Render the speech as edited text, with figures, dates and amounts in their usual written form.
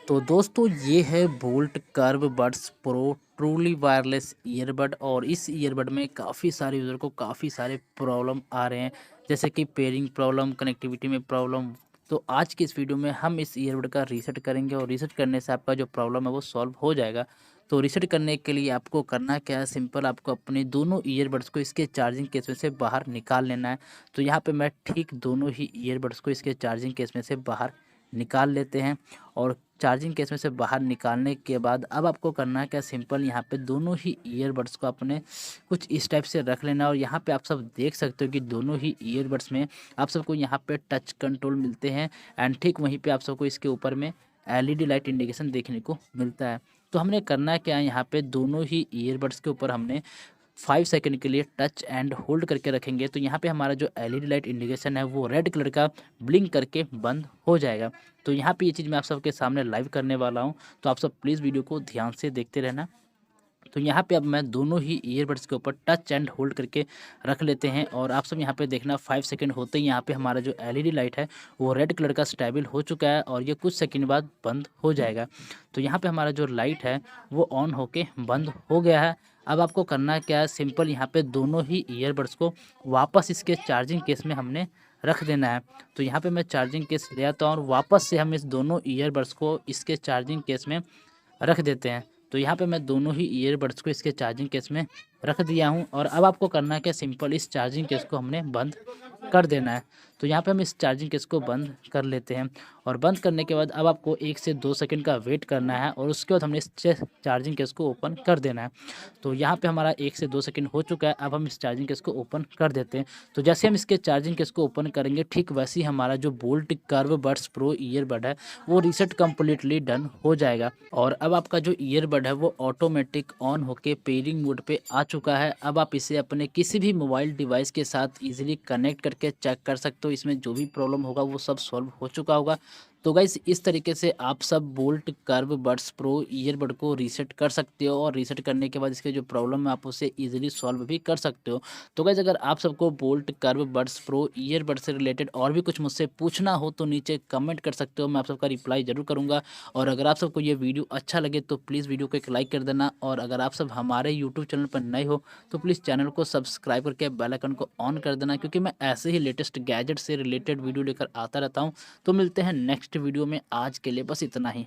तो दोस्तों ये है bolt curve buds pro truly wireless earbud. और इस ईयरबड में काफ़ी सारे यूज़र को काफ़ी सारे प्रॉब्लम आ रहे हैं, जैसे कि पेयरिंग प्रॉब्लम, कनेक्टिविटी में प्रॉब्लम। तो आज की इस वीडियो में हम इस ईयरबड का रीसेट करेंगे और रीसेट करने से आपका जो प्रॉब्लम है वो सॉल्व हो जाएगा। तो रीसेट करने के लिए आपको करना क्या है, सिंपल आपको अपने दोनों ईयरबड्स को इसके चार्जिंग केस में से बाहर निकाल लेना है। तो यहाँ पे मैं ठीक दोनों ही ईयरबड्स को इसके चार्जिंग केस में से बाहर निकाल लेते हैं। और चार्जिंग केस में से बाहर निकालने के बाद अब आपको करना है क्या, सिंपल यहाँ पे दोनों ही ईयरबड्स को अपने कुछ इस टाइप से रख लेना। और यहाँ पे आप सब देख सकते हो कि दोनों ही ईयरबड्स में आप सबको यहाँ पे टच कंट्रोल मिलते हैं। एंड ठीक वहीं पे आप सबको इसके ऊपर में एलईडी लाइट इंडिकेशन देखने को मिलता है। तो हमने करना क्या है, यहाँ पे दोनों ही ईयरबड्स के ऊपर हमने 5 सेकंड के लिए टच एंड होल्ड करके रखेंगे। तो यहाँ पे हमारा जो एलईडी लाइट इंडिकेशन है वो रेड कलर का ब्लिंक करके बंद हो जाएगा। तो यहाँ पे ये चीज़ मैं आप सबके सामने लाइव करने वाला हूँ, तो आप सब प्लीज़ वीडियो को ध्यान से देखते रहना। तो यहाँ पे अब मैं दोनों ही ईयरबड्स के ऊपर टच एंड होल्ड करके रख लेते हैं। और आप सब यहाँ पे देखना 5 सेकंड होते ही यहाँ पे हमारा जो एलईडी लाइट है वो रेड कलर का स्टेबल हो चुका है और ये कुछ सेकंड बाद बंद हो जाएगा। तो यहाँ पे हमारा जो लाइट है वो ऑन होके बंद हो गया है। अब आपको करना क्या है, सिंपल यहाँ पे दोनों ही ईयरबड्स को वापस इसके चार्जिंग केस में हमने रख देना है। तो यहाँ पे मैं चार्जिंग केस ले आता हूँ और वापस से हम इस दोनों ईयरबड्स को इसके चार्जिंग केस में रख देते हैं। तो यहाँ पे मैं दोनों ही ईयरबड्स को इसके चार्जिंग केस में रख दिया हूँ। और अब आपको करना क्या, सिंपल इस चार्जिंग केस को हमने बंद कर देना है। तो यहाँ पे हम इस चार्जिंग केस को बंद कर लेते हैं। और बंद करने के बाद अब आपको 1 से 2 सेकंड का वेट करना है और उसके बाद हमने इस चार्जिंग केस को ओपन कर देना है। तो यहाँ पे हमारा 1 से 2 सेकंड हो चुका है। अब हम इस चार्जिंग केस को ओपन कर देते हैं। तो जैसे हम इसके चार्जिंग केस को ओपन करेंगे, ठीक वैसे ही हमारा जो bolt curve buds pro earbud है वो रीसेट कम्प्लीटली डन हो जाएगा। और अब आपका जो ईयरबड है वो ऑटोमेटिक ऑन होके पेयरिंग मोड पे आ चुका है। अब आप इसे अपने किसी भी मोबाइल डिवाइस के साथ इजीली कनेक्ट करके चेक कर सकते हो, इसमें जो भी प्रॉब्लम होगा वो सब सॉल्व हो चुका होगा। तो गाइस इस तरीके से आप सब bolt curve buds pro earbud को रीसेट कर सकते हो और रीसेट करने के बाद इसके जो प्रॉब्लम है आप उसे इजीली सॉल्व भी कर सकते हो। तो गाइस अगर आप सबको bolt curve buds pro earbud से रिलेटेड और भी कुछ मुझसे पूछना हो तो नीचे कमेंट कर सकते हो, मैं आप सबका रिप्लाई जरूर करूँगा। और अगर आप सबको ये वीडियो अच्छा लगे तो प्लीज़ वीडियो को एक लाइक कर देना। और अगर आप सब हमारे यूट्यूब चैनल पर नए हो तो प्लीज़ चैनल को सब्सक्राइब करके बेल आइकन को ऑन कर देना, क्योंकि मैं ऐसे ही लेटेस्ट गैजेट से रिलेटेड वीडियो लेकर आता रहता हूँ। तो मिलते हैं नेक्स्ट वीडियो में, आज के लिए बस इतना ही।